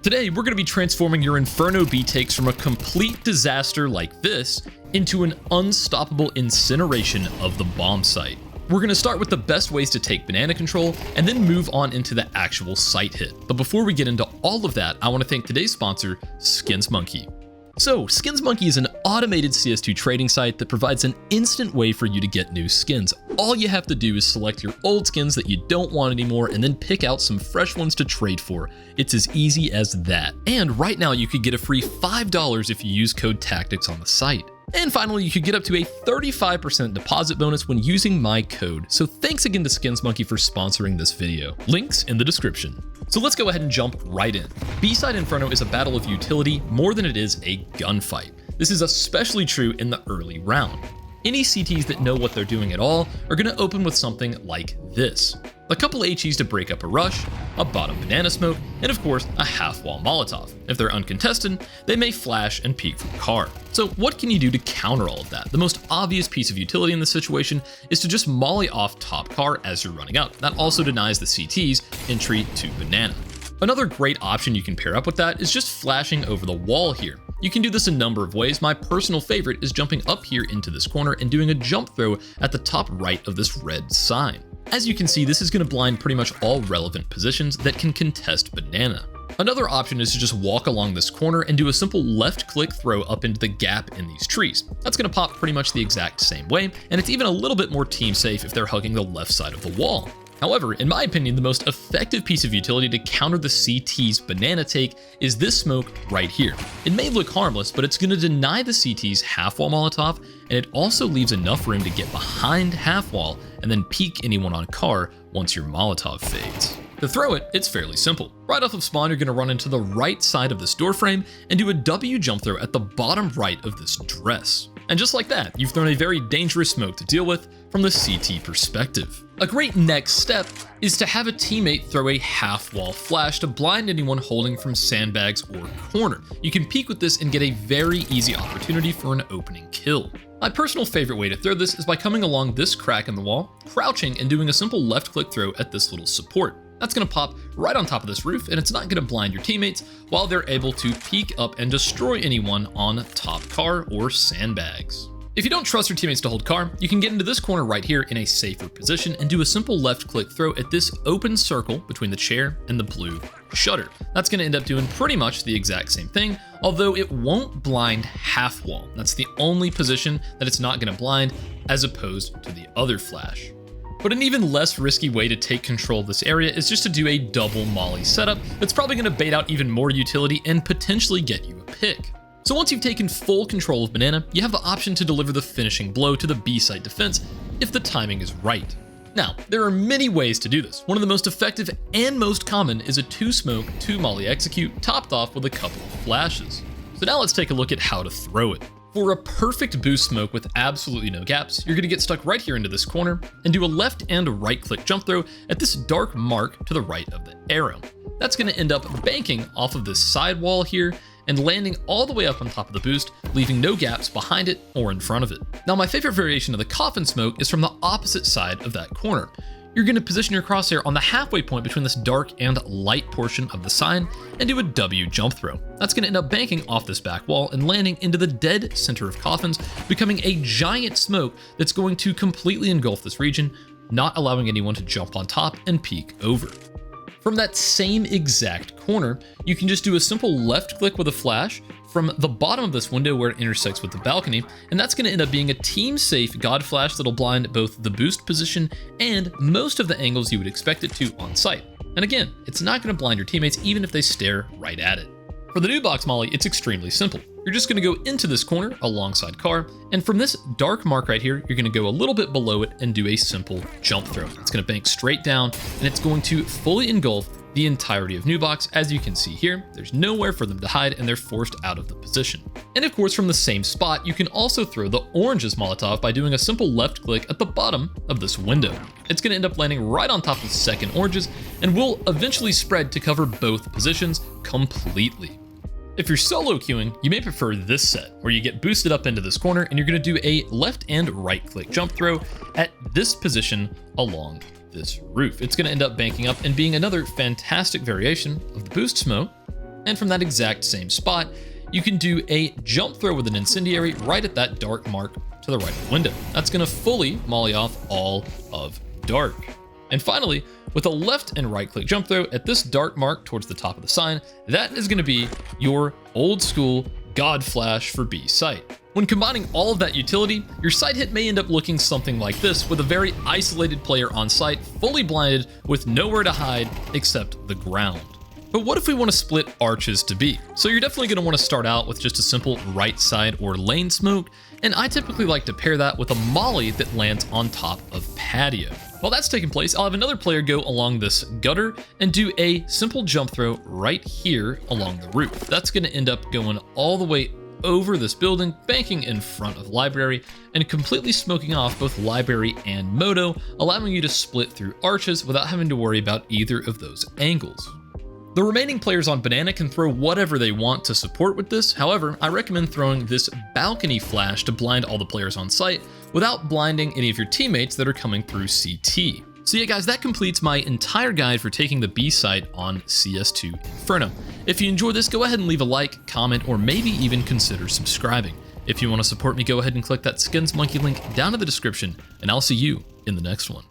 Today, we're going to be transforming your Inferno B takes from a complete disaster like this into an unstoppable incineration of the bomb site. We're going to start with the best ways to take banana control and then move on into the actual site hit. But before we get into all of that, I want to thank today's sponsor, SkinsMonkey. So, SkinsMonkey is an automated CS2 trading site that provides an instant way for you to get new skins. All you have to do is select your old skins that you don't want anymore and then pick out some fresh ones to trade for. It's as easy as that. And right now you could get a free $5 if you use code TACTICS on the site. And finally, you could get up to a 35% deposit bonus when using my code. So thanks again to SkinsMonkey for sponsoring this video. Links in the description. So let's go ahead and jump right in. B-side Inferno is a battle of utility more than it is a gunfight. This is especially true in the early round. Any CTs that know what they're doing at all are going to open with something like this. A couple HEs to break up a rush, a bottom banana smoke, and of course a half-wall Molotov. If they're uncontested, they may flash and peek from car. So what can you do to counter all of that? The most obvious piece of utility in this situation is to just molly off top car as you're running up. That also denies the CTs entry to banana. Another great option you can pair up with that is just flashing over the wall here. You can do this a number of ways. My personal favorite is jumping up here into this corner and doing a jump throw at the top right of this red sign. As you can see, this is going to blind pretty much all relevant positions that can contest banana. Another option is to just walk along this corner and do a simple left click throw up into the gap in these trees. That's going to pop pretty much the exact same way, and it's even a little bit more team safe if they're hugging the left side of the wall. However, in my opinion, the most effective piece of utility to counter the CT's banana take is this smoke right here. It may look harmless, but it's going to deny the CT's half-wall Molotov, and it also leaves enough room to get behind half-wall and then peek anyone on car once your Molotov fades. To throw it, it's fairly simple. Right off of spawn, you're going to run into the right side of this door frame and do a W jump throw at the bottom right of this dress. And just like that, you've thrown a very dangerous smoke to deal with from the CT perspective. A great next step is to have a teammate throw a half-wall flash to blind anyone holding from sandbags or corner. You can peek with this and get a very easy opportunity for an opening kill. My personal favorite way to throw this is by coming along this crack in the wall, crouching, and doing a simple left-click throw at this little support. That's going to pop right on top of this roof, and it's not going to blind your teammates while they're able to peek up and destroy anyone on top car or sandbags. If you don't trust your teammates to hold car, you can get into this corner right here in a safer position and do a simple left click throw at this open circle between the chair and the blue shutter. That's going to end up doing pretty much the exact same thing, although it won't blind half wall. That's the only position that it's not going to blind as opposed to the other flash. But an even less risky way to take control of this area is just to do a double molly setup that's probably going to bait out even more utility and potentially get you a pick. So once you've taken full control of banana, you have the option to deliver the finishing blow to the B-site defense if the timing is right. Now, there are many ways to do this. One of the most effective and most common is a 2-smoke, 2-molly execute topped off with a couple of flashes. So now let's take a look at how to throw it. For a perfect boost smoke with absolutely no gaps, you're going to get stuck right here into this corner and do a left and right click jump throw at this dark mark to the right of the arrow. That's going to end up banking off of this side wall here and landing all the way up on top of the boost, leaving no gaps behind it or in front of it. Now, my favorite variation of the Coffins Smoke is from the opposite side of that corner. You're going to position your crosshair on the halfway point between this dark and light portion of the sign and do a W jump throw. That's going to end up banking off this back wall and landing into the dead center of Coffins, becoming a giant smoke that's going to completely engulf this region, not allowing anyone to jump on top and peek over. From that same exact corner, you can just do a simple left click with a flash from the bottom of this window where it intersects with the balcony, and that's going to end up being a team-safe God Flash that'll blind both the boost position and most of the angles you would expect it to on site. And again, it's not going to blind your teammates even if they stare right at it. For the Newbox Molly, it's extremely simple. You're just going to go into this corner alongside car, and from this dark mark right here, you're going to go a little bit below it and do a simple jump throw. It's going to bank straight down, and it's going to fully engulf the entirety of Newbox. As you can see here, there's nowhere for them to hide and they're forced out of the position. And of course, from the same spot, you can also throw the orange's Molotov by doing a simple left click at the bottom of this window. It's going to end up landing right on top of the second oranges and will eventually spread to cover both positions completely. If you're solo queuing, you may prefer this set, where you get boosted up into this corner and you're going to do a left and right click jump throw at this position along this roof. It's going to end up banking up and being another fantastic variation of the boost smoke And from that exact same spot, you can do a jump throw with an incendiary right at that dark mark to the right of the window. That's going to fully molly off all of dark. And finally, with a left and right click jump throw at this dark mark towards the top of the sign, that is going to be your old school God Flash for B site. When combining all of that utility, your site hit may end up looking something like this, with a very isolated player on site, fully blinded with nowhere to hide except the ground. But what if we want to split arches to B? So you're definitely going to want to start out with just a simple right side or lane smoke, and I typically like to pair that with a molly that lands on top of patio. While that's taking place, I'll have another player go along this gutter and do a simple jump throw right here along the roof. That's going to end up going all the way over this building, banking in front of library, and completely smoking off both library and moto, allowing you to split through arches without having to worry about either of those angles. The remaining players on Banana can throw whatever they want to support with this. However, I recommend throwing this balcony flash to blind all the players on site without blinding any of your teammates that are coming through CT. So yeah guys, that completes my entire guide for taking the B site on CS2 Inferno. If you enjoyed this, go ahead and leave a like, comment, or maybe even consider subscribing. If you want to support me, go ahead and click that Skins Monkey link down in the description, and I'll see you in the next one.